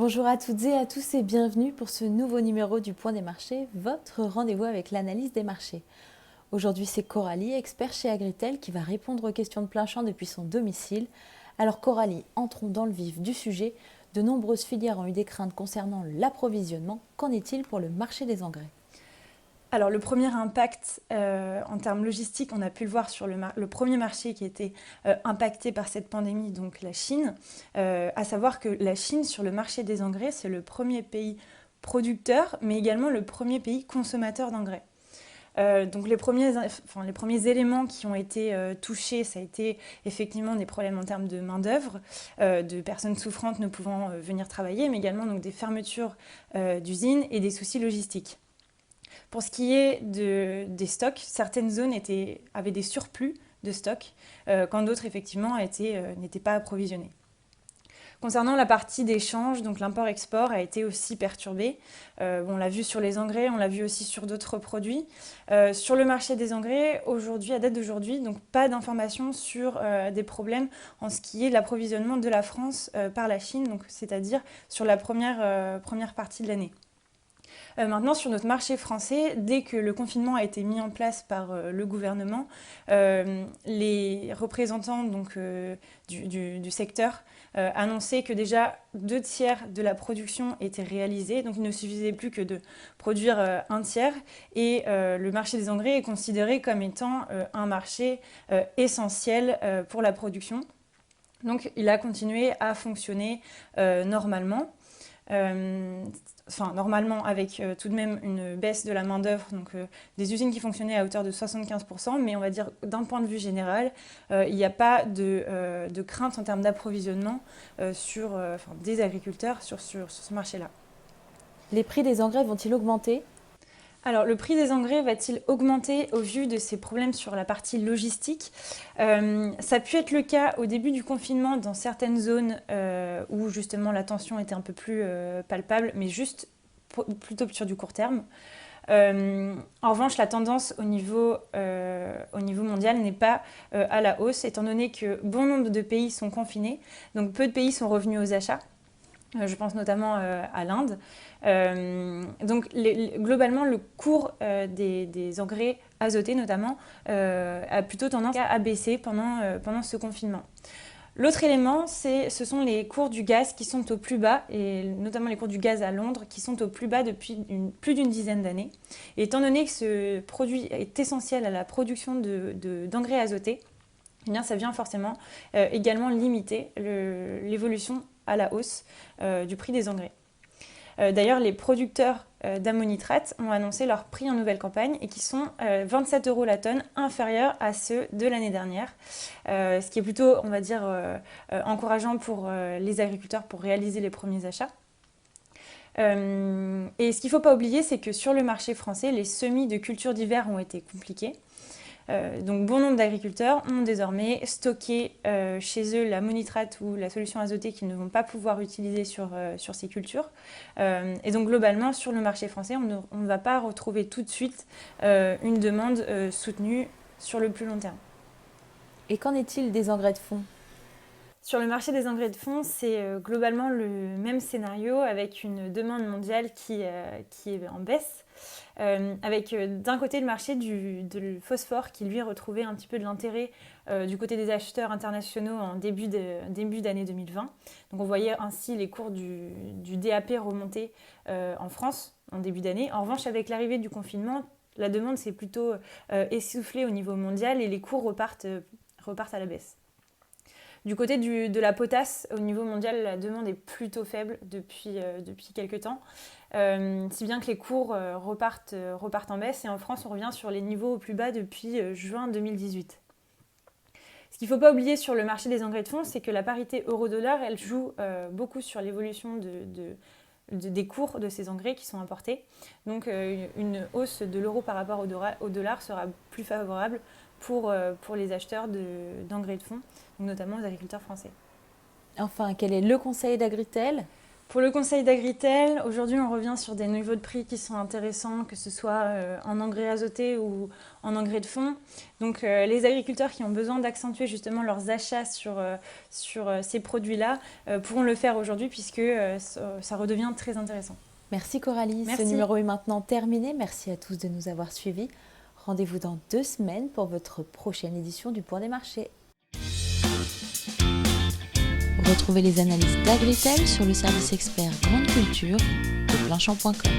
Bonjour à toutes et à tous et bienvenue pour ce nouveau numéro du Point des marchés, votre rendez-vous avec l'analyse des marchés. Aujourd'hui, c'est Coralie, expert chez Agritel, qui va répondre aux questions de plein champ depuis son domicile. Alors Coralie, entrons dans le vif du sujet. De nombreuses filières ont eu des craintes concernant l'approvisionnement. Qu'en est-il pour le marché des engrais ? Alors le premier impact en termes logistiques, on a pu le voir sur le premier marché qui était impacté par cette pandémie, donc la Chine, à savoir que la Chine sur le marché des engrais, c'est le premier pays producteur, mais également le premier pays consommateur d'engrais. Donc les premiers éléments qui ont été touchés, ça a été effectivement des problèmes en termes de main-d'œuvre, de personnes souffrantes ne pouvant venir travailler, mais également donc, des fermetures d'usines et des soucis logistiques. Pour ce qui est des stocks, certaines zones avaient des surplus de stocks, quand d'autres, effectivement, n'étaient pas approvisionnées. Concernant la partie d'échange, donc l'import-export a été aussi perturbé. On l'a vu sur les engrais, on l'a vu aussi sur d'autres produits. Sur le marché des engrais, aujourd'hui, à date d'aujourd'hui, donc pas d'informations sur des problèmes en ce qui est de l'approvisionnement de la France par la Chine, donc c'est-à-dire sur la première partie de l'année. Maintenant, sur notre marché français, dès que le confinement a été mis en place par le gouvernement, les représentants du secteur annonçaient que déjà 2 tiers de la production étaient réalisés. Donc il ne suffisait plus que de produire un tiers. Et le marché des engrais est considéré comme étant un marché essentiel pour la production. Donc il a continué à fonctionner normalement. Normalement avec tout de même une baisse de la main-d'œuvre, donc des usines qui fonctionnaient à hauteur de 75%, mais on va dire d'un point de vue général, il n'y a pas de crainte en termes d'approvisionnement des agriculteurs sur ce marché-là. Les prix des engrais vont-ils augmenter ? Alors, le prix des engrais va-t-il augmenter au vu de ces problèmes sur la partie logistique ? Ça a pu être le cas au début du confinement dans certaines zones où justement la tension était un peu plus palpable, mais plutôt sur du court terme. En revanche, la tendance au niveau mondial n'est pas à la hausse, étant donné que bon nombre de pays sont confinés, donc peu de pays sont revenus aux achats. Je pense notamment à l'Inde. Globalement, le cours des engrais azotés, notamment, a plutôt tendance à baisser pendant ce confinement. L'autre élément, ce sont les cours du gaz qui sont au plus bas, et notamment les cours du gaz à Londres, qui sont au plus bas depuis plus d'une dizaine d'années. Et étant donné que ce produit est essentiel à la production d'engrais azotés, eh bien, ça vient forcément également limiter l'évolution à la hausse du prix des engrais. D'ailleurs, les producteurs d'ammonitrate ont annoncé leur prix en nouvelle campagne et qui sont 27 € la tonne, inférieurs à ceux de l'année dernière. Ce qui est plutôt, on va dire, encourageant pour les agriculteurs pour réaliser les premiers achats. Et ce qu'il ne faut pas oublier, c'est que sur le marché français, les semis de cultures d'hiver ont été compliqués. Donc bon nombre d'agriculteurs ont désormais stocké chez eux l'ammonitrate ou la solution azotée qu'ils ne vont pas pouvoir utiliser sur ces cultures. Et donc globalement, sur le marché français, on ne va pas retrouver tout de suite une demande soutenue sur le plus long terme. Et qu'en est-il des engrais de fond ? Sur le marché des engrais de fond, c'est globalement le même scénario avec une demande mondiale qui est en baisse. Avec d'un côté le marché du phosphore qui lui retrouvait un petit peu de l'intérêt du côté des acheteurs internationaux en début d'année 2020. Donc on voyait ainsi les cours du DAP remonter en France en début d'année. En revanche, avec l'arrivée du confinement, la demande s'est plutôt essoufflée au niveau mondial et les cours repartent à la baisse. Du côté de la potasse, au niveau mondial, la demande est plutôt faible depuis quelques temps, si bien que les cours repartent en baisse. Et en France, on revient sur les niveaux au plus bas depuis juin 2018. Ce qu'il ne faut pas oublier sur le marché des engrais de fond, c'est que la parité euro-dollar, elle joue beaucoup sur l'évolution des cours de ces engrais qui sont importés. Donc une hausse de l'euro par rapport au dollar sera plus favorable pour les acheteurs d'engrais de fond, notamment les agriculteurs français. Enfin, quel est le conseil d'Agritel ? Pour le conseil d'Agritel, aujourd'hui on revient sur des niveaux de prix qui sont intéressants, que ce soit en engrais azoté ou en engrais de fond. Donc les agriculteurs qui ont besoin d'accentuer justement leurs achats sur ces produits-là pourront le faire aujourd'hui puisque ça redevient très intéressant. Merci Coralie, Merci. Ce numéro est maintenant terminé. Merci à tous de nous avoir suivis. Rendez-vous dans 2 semaines pour votre prochaine édition du Point des marchés. Retrouvez les analyses d'Agritel sur le service expert Grande Culture de Planchamp.com.